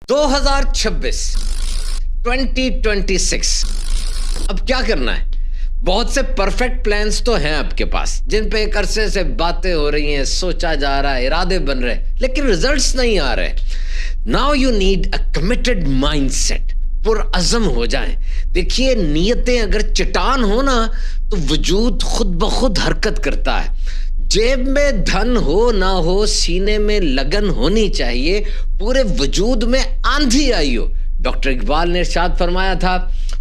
2026 2026 अब क्या करना है? बहुत से परफेक्ट प्लान्स तो हैं आपके पास, जिन पे एक अरसे से बातें हो रही हैं, सोचा जा रहा है, इरादे बन रहे हैं, लेकिन रिजल्ट्स नहीं आ रहे। Now you need a committed mindset. पुरअज़म हो जाए। देखिए, नीयतें अगर चट्टान हो ना तो वजूद खुद ब खुद हरकत करता है। जेब में धन हो ना हो, सीने में लगन होनी चाहिए, पूरे वजूद में आंधी आई हो। डॉक्टर इकबाल ने इरशाद फरमाया था,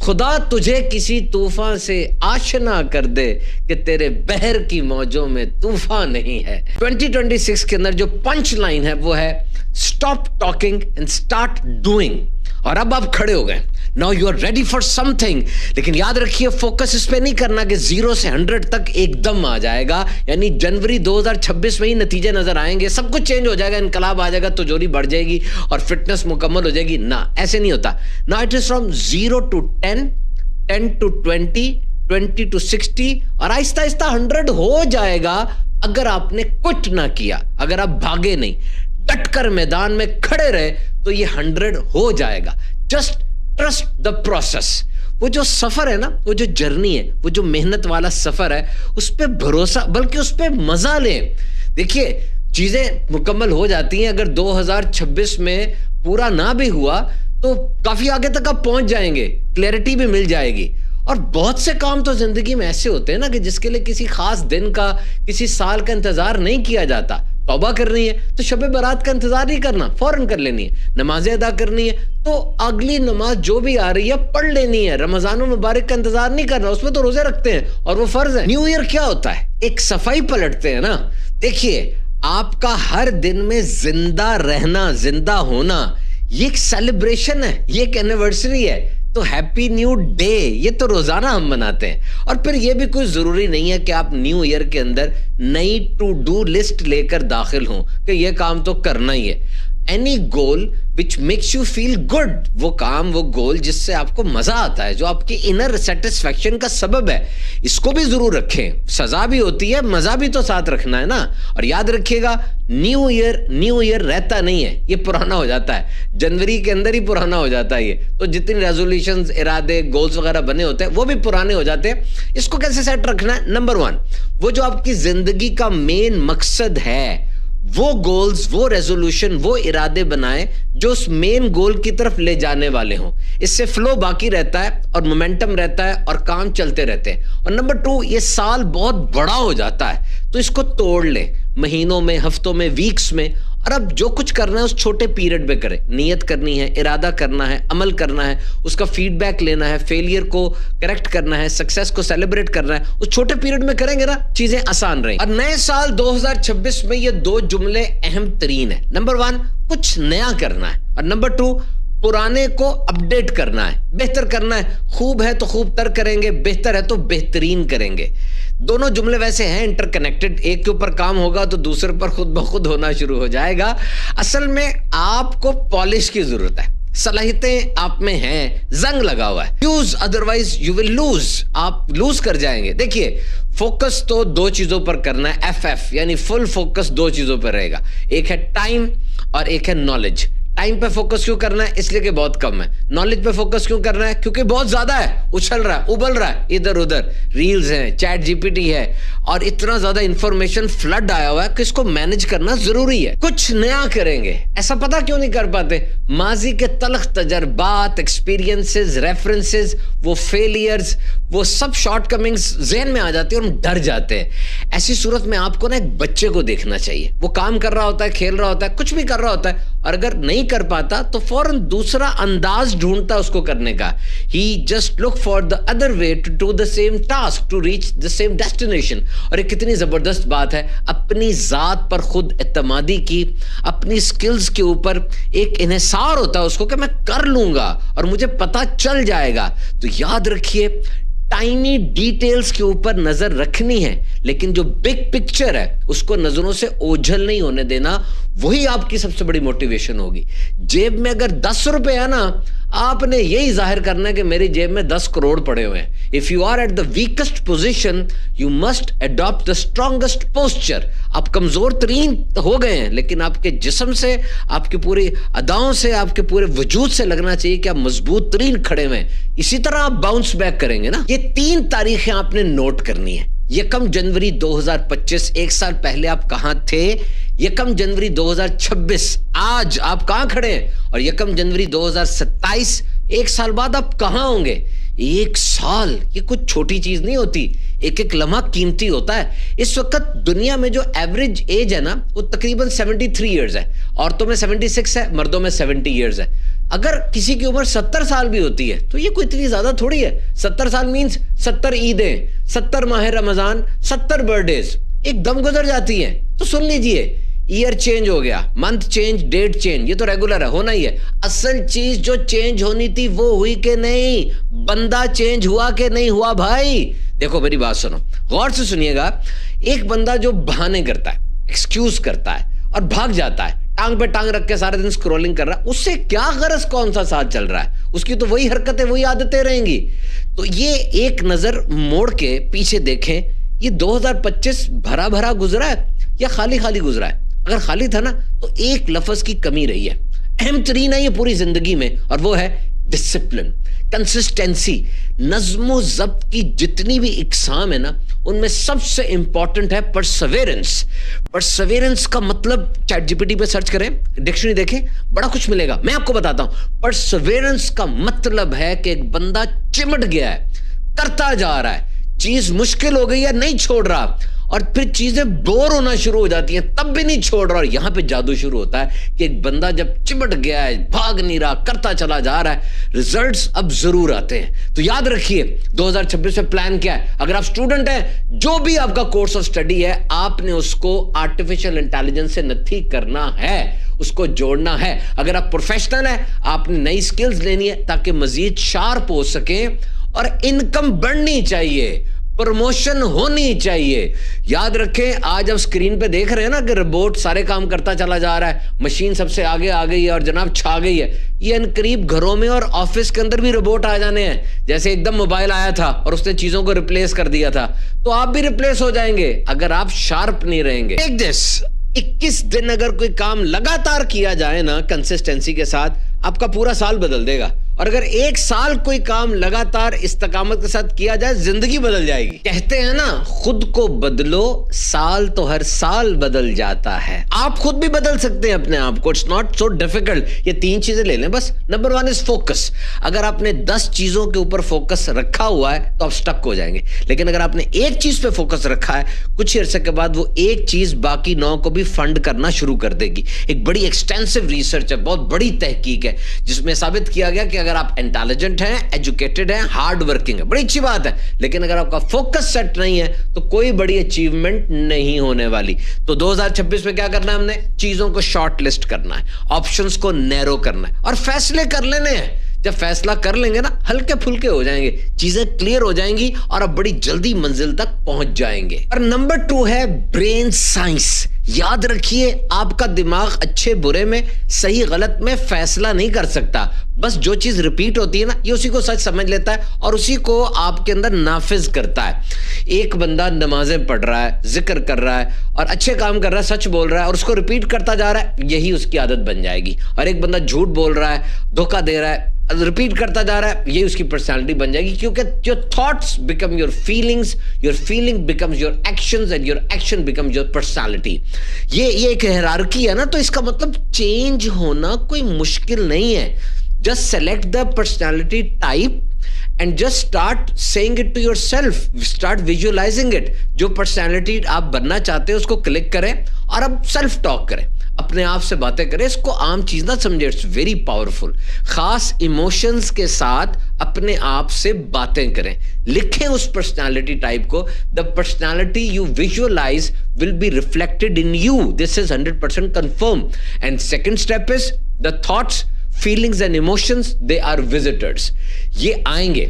खुदा तुझे किसी तूफान से आशना कर दे कि तेरे बहर की मौजों में तूफान नहीं है। 2026 के अंदर जो पंच लाइन है वो है stop talking and start doing. और अब आप खड़े हो गए, now you are ready for something. लेकिन याद रखिए, फोकस इस पे नहीं करना कि 0 से 100 तक एकदम आ जाएगा, यानी जनवरी 2026 में ही नतीजे नजर आएंगे, सब कुछ चेंज हो जाएगा, इनकलाब आ जाएगा, तिजोरी बढ़ जाएगी और फिटनेस मुकम्मल हो जाएगी। ना, ऐसे नहीं होता। ना, it is from 0 to 10, 10 to 20, 20 to 60 और आहिस्ता आहिस्ता 100 हो जाएगा अगर आपने कुछ ना किया, अगर आप भागे नहीं, डटकर मैदान में खड़े रहे तो ये 100 हो जाएगा। Just trust the process. वो जो सफर है ना, वो जो जर्नी है, वो जो मेहनत वाला सफर है, उस पर भरोसा, बल्कि उस पर मजा लें। देखिए, चीजें मुकम्मल हो जाती हैं। अगर 2026 में पूरा ना भी हुआ तो काफी आगे तक आप पहुंच जाएंगे, क्लैरिटी भी मिल जाएगी। और बहुत से काम तो जिंदगी में ऐसे होते हैं ना कि जिसके लिए किसी खास दिन का, किसी साल का इंतजार नहीं किया जाता। तौबा करनी है तो शब बारात का इंतजार नहीं करना, फौरन कर लेनी है। नमाजें अदा करनी है तो अगली नमाज जो भी आ रही है पढ़ लेनी है। रमजान मुबारक का इंतजार नहीं करना, उसमें तो रोजे रखते हैं और वो फर्ज है। न्यू ईयर क्या होता है? एक सफाई पलटते हैं ना। देखिए, आपका हर दिन में जिंदा रहना, जिंदा होना, ये एक सेलिब्रेशन है, ये एक एनिवर्सरी है। तो हैप्पी न्यू डे ये तो रोजाना हम मनाते हैं। और फिर ये भी कोई जरूरी नहीं है कि आप न्यू ईयर के अंदर नई टू डू लिस्ट लेकर दाखिल हों कि ये काम तो करना ही है। Any goal which makes you feel good, वो काम, वो गोल जिससे आपको मजा आता है, जो आपकी इनर सेटिस्फैक्शन का सबब है, इसको भी जरूर रखें। सजा भी होती है, मजा भी तो साथ रखना है ना। और याद रखिएगा, न्यू ईयर रहता नहीं है, ये पुराना हो जाता है। जनवरी के अंदर ही पुराना हो जाता है ये। तो जितनी रेजोल्यूशंस, इरादे, गोल्स वगैरह बने होते हैं वो भी पुराने हो जाते हैं। इसको कैसे सेट रखना है? नंबर 1, वो जो आपकी जिंदगी का मेन मकसद है, वो गोल्स, वो रेजोल्यूशन, वो इरादे बनाएं जो उस मेन गोल की तरफ ले जाने वाले हों। इससे फ्लो बाकी रहता है और मोमेंटम रहता है और काम चलते रहते हैं। और नंबर 2, ये साल बहुत बड़ा हो जाता है तो इसको तोड़ लें, महीनों में, हफ्तों में, वीक्स में। और अब जो कुछ करना है उस छोटे पीरियड में करें। नियत करनी है, इरादा करना है, अमल करना है, उसका फीडबैक लेना है, फेलियर को करेक्ट करना है, सक्सेस को सेलिब्रेट करना है। उस छोटे पीरियड में करेंगे ना, चीजें आसान रहेंगी। और नए साल 2026 में ये 2 जुमले अहम तरीन है। नंबर 1, कुछ नया करना है, और नंबर 2, पुराने को अपडेट करना है, बेहतर करना है। खूब है तो खूब तर करेंगे, बेहतर है तो बेहतरीन करेंगे। दोनों जुमले वैसे हैं इंटरकनेक्टेड, एक के ऊपर काम होगा तो दूसरे पर खुद ब खुद होना शुरू हो जाएगा। असल में आपको पॉलिश की जरूरत है, सलाहियतें आप में हैं, जंग लगा हुआ है। Use, otherwise you will lose, आप लूज कर जाएंगे। देखिए, फोकस तो 2 चीजों पर करना है, FF यानी फुल फोकस 2 चीजों पर रहेगा। एक है टाइम और एक है नॉलेज। टाइम पे फोकस क्यों करना है? इसलिए कि बहुत कम है। नॉलेज पे फोकस क्यों करना है? क्योंकि बहुत ज्यादा है, उछल रहा है, उबल रहा है इधर उधर। रील्स हैं, चैट जीपीटी है और इतना ज्यादा इंफॉर्मेशन फ्लड आया हुआ है कि इसको मैनेज करना जरूरी है। कुछ नया करेंगे, ऐसा पता क्यों नहीं कर पाते? माजी के तलख तजर्बात, एक्सपीरियंसेस, रेफरेंसेस, वो फेलियर्स, वो सब शॉर्टकमिंग्स ज़हन में आ जाती है और हम डर जाते हैं। ऐसी सूरत में आपको ना एक बच्चे को देखना चाहिए। वो काम कर रहा होता है, खेल रहा होता है, कुछ भी कर रहा होता है, और अगर नहीं कर पाता तो फौरन दूसरा अंदाज ढूंढता उसको करने का। ही just look for the other way to do the same task, to reach the same destination. और एक कितनी जबरदस्त बात है, अपनी जात पर खुद एतमादी की, अपनी स्किल्स के ऊपर एक इन्हिसार होता है उसको कि मैं कर लूंगा और मुझे पता चल जाएगा। तो याद रखिए, टाइनी डिटेल्स के ऊपर नजर रखनी है, लेकिन जो बिग पिक्चर है उसको नजरों से ओझल नहीं होने देना। वही आपकी सबसे बड़ी मोटिवेशन होगी। जेब में अगर 10 रुपए है ना, आपने यही जाहिर करना है कि मेरी जेब में 10 करोड़ पड़े हुए हैं। If you are at the weakest position you must adopt the strongest posture. आप कमजोर तरीन हो गए हैं, लेकिन आपके जिस्म से, आपकी पूरी अदाओं से, आपके पूरे वजूद से लगना चाहिए कि आप मजबूत तरीन खड़े हुए हैं। इसी तरह आप बाउंस बैक करेंगे ना। ये 3 तारीखें आपने नोट करनी है। 1 जनवरी 2025, 1 साल पहले आप कहां थे। 1 जनवरी 2026 आज आप कहां खड़े हैं। और 1 जनवरी 2027 1 साल बाद आप कहां होंगे। 1 साल ये कुछ छोटी चीज नहीं होती, एक एक लम्हा कीमती होता है। इस वक्त दुनिया में जो एवरेज एज है ना वो तकरीबन 73 इयर्स है। औरतों में 76 है, मर्दों में 70 इयर्स है। अगर किसी की उम्र 70 साल भी होती है तो ये कोई इतनी ज्यादा थोड़ी है। 70 साल मीन्स 70 ईदें, 70 माह रमजान, 70 बर्थडेज एकदम गुजर जाती हैं। तो सुन लीजिए, ईयर चेंज हो गया, मंथ चेंज, डेट चेंज, ये तो रेगुलर है, होना ही है। असल चीज जो चेंज होनी थी वो हुई कि नहीं। बंदा चेंज हुआ कि नहीं हुआ भाई। देखो मेरी बात सुनो, गौर से सुनिएगा। एक बंदा जो बहाने करता है, एक्सक्यूज करता है और भाग जाता है, टांग पे टांग रख के सारे दिन स्क्रॉलिंग कर रहा है, उससे क्या गरज कौन सा साथ चल रहा है। उसकी तो वही हरकतें, वही आदतें रहेंगी। तो ये एक नजर मोड़ के पीछे देखें, ये 2025 भरा भरा गुजरा है या खाली खाली गुजरा है। अगर खाली था ना तो एक लफ्ज की कमी रही है, अहम तरीन है ये पूरी जिंदगी में, और वो है डिसिप्लिन, कंसिस्टेंसी। नज्मो जब्त की जितनी भी इकसाम है ना उनमें सबसे इंपॉर्टेंट है परसवेरेंस। परसवेरेंस का मतलब ChatGPT पे सर्च करें, डिक्शनरी देखें, बड़ा कुछ मिलेगा। मैं आपको बताता हूं, परसवेरेंस का मतलब है कि एक बंदा चिमट गया है, करता जा रहा है, चीज मुश्किल हो गई है, नहीं छोड़ रहा, और फिर चीजें बोर होना शुरू हो जाती हैं तब भी नहीं छोड़ रहा। और यहां पे जादू शुरू होता है कि एक बंदा जब चिमट गया है, भाग नहीं रहा, करता चला जा रहा है, रिजल्ट्स अब जरूर आते हैं। तो याद रखिए 2026 में प्लान क्या है। अगर आप स्टूडेंट हैं, जो भी आपका कोर्स ऑफ स्टडी है, आपने उसको आर्टिफिशियल इंटेलिजेंस से नथी करना है, उसको जोड़ना है। अगर आप प्रोफेशनल है, आपने नई स्किल्स लेनी है ताकि मजीद शार्प हो सके, और इनकम बढ़नी चाहिए, प्रमोशन होनी चाहिए। याद रखें, आज आप स्क्रीन पे देख रहे हैं ना कि रोबोट सारे काम करता चला जा रहा है, मशीन सबसे आगे आ गई है और जनाब छा गई है। ये अनकरीब घरों में और ऑफिस के अंदर भी रोबोट आ जाने हैं। जैसे एकदम मोबाइल आया था और उसने चीजों को रिप्लेस कर दिया था, तो आप भी रिप्लेस हो जाएंगे अगर आप शार्प नहीं रहेंगे। टेक दिस, 21 दिन अगर कोई काम लगातार किया जाए ना कंसिस्टेंसी के साथ, आपका पूरा साल बदल देगा। और अगर 1 साल कोई काम लगातार इस्तकामत के साथ किया जाए, जिंदगी बदल जाएगी। कहते हैं ना, खुद को बदलो, साल तो हर साल बदल जाता है। आप खुद भी बदल सकते हैं अपने आप को, इट्स नॉट सो डिफिकल्ट। ये 3 चीजें ले लें बस। Number 1 is focus. अगर आपने 10 चीजों के ऊपर फोकस रखा हुआ है तो आप स्टक हो जाएंगे, लेकिन अगर आपने एक चीज पे फोकस रखा है, कुछ अरसे के बाद वो एक चीज बाकी 9 को भी फंड करना शुरू कर देगी। एक बड़ी एक्सटेंसिव रिसर्च है, बहुत बड़ी तहकीक है, जिसमें साबित किया गया कि अगर आप इंटेलिजेंट हैं, एजुकेटेड हैं, हार्ड वर्किंग है, बड़ी अच्छी बात है, लेकिन अगर आपका फोकस सेट नहीं है तो कोई बड़ी अचीवमेंट नहीं होने वाली। तो 2026 में क्या करना है, हमने चीजों को शॉर्ट लिस्ट करना है, ऑप्शंस को नैरो करना है और फैसले कर लेने हैं। जब फैसला कर लेंगे ना, हल्के फुल्के हो जाएंगे, चीजें क्लियर हो जाएंगी और आप बड़ी जल्दी मंजिल तक पहुंच जाएंगे। और नंबर 2 है ब्रेन साइंस। याद रखिए, आपका दिमाग अच्छे बुरे में, सही गलत में फैसला नहीं कर सकता। बस जो चीज रिपीट होती है ना, ये उसी को सच समझ लेता है और उसी को आपके अंदर नाफिज करता है। एक बंदा नमाजें पढ़ रहा है, जिक्र कर रहा है और अच्छे काम कर रहा है, सच बोल रहा है और उसको रिपीट करता जा रहा है, यही उसकी आदत बन जाएगी। और एक बंदा झूठ बोल रहा है, धोखा दे रहा है, रिपीट करता जा रहा है, ये उसकी पर्सनालिटी बन जाएगी। क्योंकि your thoughts become your feelings, your feeling becomes your actions and your action becomes your personality. ये एक हायरार्की है ना, तो इसका मतलब चेंज होना कोई मुश्किल नहीं है। Just select the personality type and just start saying it to yourself, start visualizing it। जो पर्सनालिटी आप बनना चाहते हैं उसको क्लिक करें और अब सेल्फ टॉक करें, अपने आप से बातें करें। इसको आम चीज ना समझे, इट्स वेरी पावरफुल। खास इमोशंस के साथ अपने आप से बातें करें, लिखें उस पर्सनालिटी टाइप को। The personality you visualise will be reflected in you, this is 100% confirm. And second step is the thoughts, feelings and emotions, they are visitors. ये आएंगे,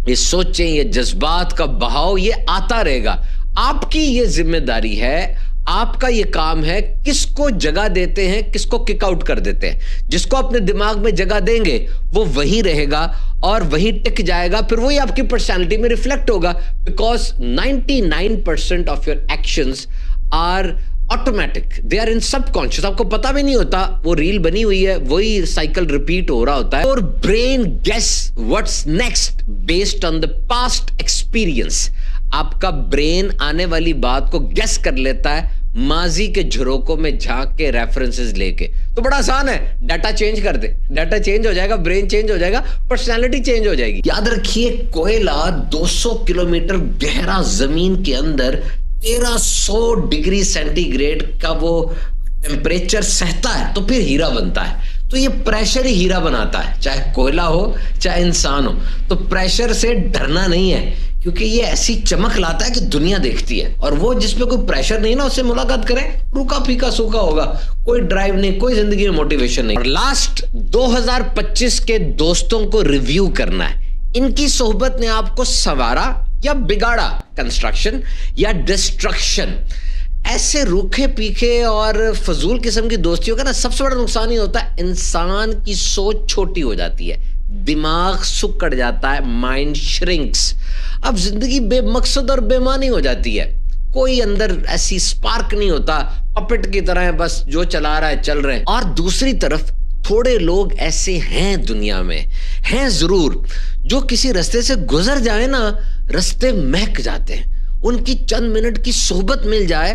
ये सोचें, ये जज्बात का बहाव ये आता रहेगा। आपकी ये जिम्मेदारी है आपका ये काम है किसको जगह देते हैं, किसको किक आउट कर देते हैं। जिसको अपने दिमाग में जगह देंगे वो वही रहेगा और वही टिक जाएगा, फिर वही आपकी पर्सनैलिटी में रिफ्लेक्ट होगा। Because 99% of your actions are automatic, they are in subconscious. आपको पता भी नहीं होता वो रील बनी हुई है, वही साइकिल रिपीट हो रहा होता है। और brain guess what's next based on the past experience. आपका ब्रेन आने वाली बात को गेस कर लेता है माजी के झरोकों में झांक के, रेफरेंसेस लेके। तो बड़ा आसान है, डाटा चेंज कर दे, डाटा चेंज हो जाएगा, ब्रेन चेंज हो जाएगा, पर्सनालिटी चेंज हो जाएगी। याद रखिए, कोयला 200 किलोमीटर गहरा जमीन के अंदर 1300 डिग्री सेंटीग्रेड का वो टेम्परेचर सहता है तो फिर हीरा बनता है। तो ये प्रेशर ही हीरा बनाता है, चाहे कोयला हो चाहे इंसान हो। तो प्रेशर से डरना नहीं है, क्योंकि ये ऐसी चमक लाता है कि दुनिया देखती है। और वो जिसपे कोई प्रेशर नहीं ना, उससे मुलाकात करें, रूखा फीका सूखा होगा, कोई ड्राइव नहीं, कोई जिंदगी में मोटिवेशन नहीं। और लास्ट 2025 के दोस्तों को रिव्यू करना है। इनकी सोहबत ने आपको संवारा या बिगाड़ा, कंस्ट्रक्शन या डिस्ट्रक्शन। ऐसे रूखे पीखे और फजूल किस्म की दोस्तियों का ना सबसे बड़ा नुकसान ही होता है, इंसान की सोच छोटी हो जाती है, दिमाग सुकड़ जाता है, माइंड श्रिंक्स। अब जिंदगी बेमकसद और बेमानी हो जाती है, कोई अंदर ऐसी स्पार्क नहीं होता, पपेट की तरह है, बस जो चला रहा है चल रहे हैं। और दूसरी तरफ थोड़े लोग ऐसे हैं दुनिया में, हैं जरूर, जो किसी रास्ते से गुजर जाए ना, रास्ते महक जाते हैं। उनकी चंद मिनट की सोहबत मिल जाए,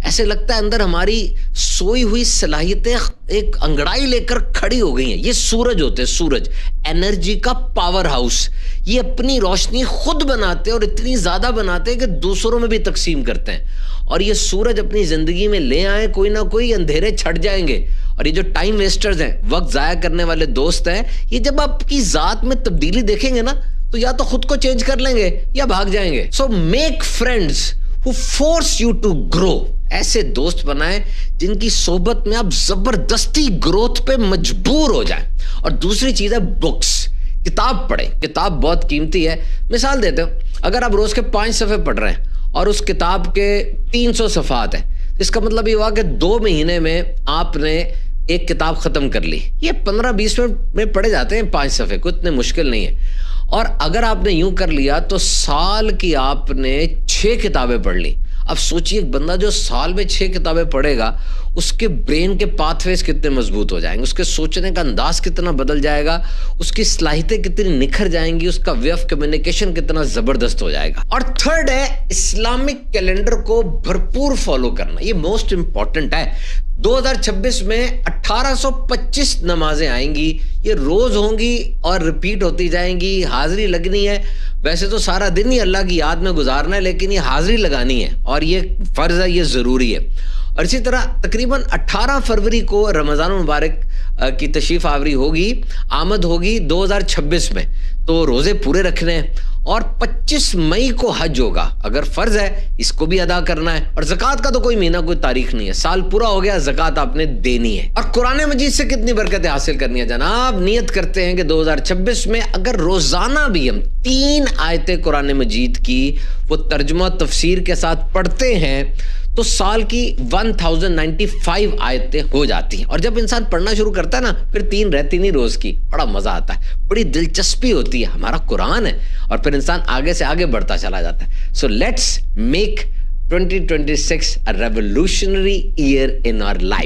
ऐसे लगता है अंदर हमारी सोई हुई सलाहियतें एक अंगड़ाई लेकर खड़ी हो गई हैं। ये सूरज होते हैं, सूरज, एनर्जी का पावर हाउस। ये अपनी रोशनी खुद बनाते हैं और इतनी ज्यादा बनाते हैं कि दूसरों में भी तकसीम करते हैं। और ये सूरज अपनी जिंदगी में ले आए, कोई ना कोई अंधेरे छट जाएंगे। और ये जो टाइम वेस्टर्स हैं, वक्त जाया करने वाले दोस्त हैं, ये जब आपकी जात में तब्दीली देखेंगे ना, तो या तो खुद को चेंज कर लेंगे या भाग जाएंगे। So make friends who force you to grow. ऐसे दोस्त बनाएं जिनकी सोबत में आप जबरदस्ती ग्रोथ पे मजबूर हो जाएं। और दूसरी चीज है बुक्स, किताब पढ़ें। किताब बहुत कीमती है। मिसाल देते हो, अगर आप रोज के 5 सफ़े पढ़ रहे हैं और उस किताब के 300 सफ़ात है, इसका मतलब ये हुआ कि 2 महीने में आपने एक किताब खत्म कर ली। ये 15-20 मिनट में पढ़े जाते हैं 5 सफ़े, कुछ इतने मुश्किल नहीं है। और अगर आपने यूं कर लिया तो साल की आपने 6 किताबें पढ़ ली। अब सोचिए, एक बंदा जो साल में 6 किताबें पढ़ेगा, उसके ब्रेन के पाथवेज कितने मजबूत हो जाएंगे, उसके सोचने का अंदाज कितना बदल जाएगा, उसकी सलाहियतें कितनी निखर जाएंगी, उसका वे ऑफ कम्युनिकेशन कितना जबरदस्त हो जाएगा। और थर्ड है, इस्लामिक कैलेंडर को भरपूर फॉलो करना। ये मोस्ट इंपॉर्टेंट है। 2026 में 1825 नमाजें आएंगी, ये रोज होंगी और रिपीट होती जाएंगी। हाजिरी लगनी है, वैसे तो सारा दिन ही अल्लाह की याद में गुजारना है, लेकिन ये हाजिरी लगानी है और ये फर्ज है, ये जरूरी है। और इसी तरह तकरीबन 18 फरवरी को रमज़ान मुबारक की तशरीफ आवरी होगी, आमद होगी 2026 में, तो रोजे पूरे रखने हैं। और 25 मई को हज होगा, अगर फर्ज है इसको भी अदा करना है। और ज़कात का तो कोई महीना कोई तारीख नहीं है, साल पूरा हो गया, ज़कात आपने देनी है। और कुरान मजीद से कितनी बरकतें हासिल करनी है जनाब। नियत करते हैं कि 2026 में अगर रोजाना भी हम 3 आयतें कुरान मजीद की वो तर्जुमा तफसीर के साथ पढ़ते हैं, तो साल की 1095 आयतें हो जाती हैं। और जब इंसान पढ़ना शुरू करता है ना, फिर 3 रहती नहीं रोज की, बड़ा मजा आता है, बड़ी दिलचस्पी होती है, हमारा कुरान है, और फिर इंसान आगे से आगे बढ़ता चला जाता है। So let's make 2026 a revolutionary year in our life.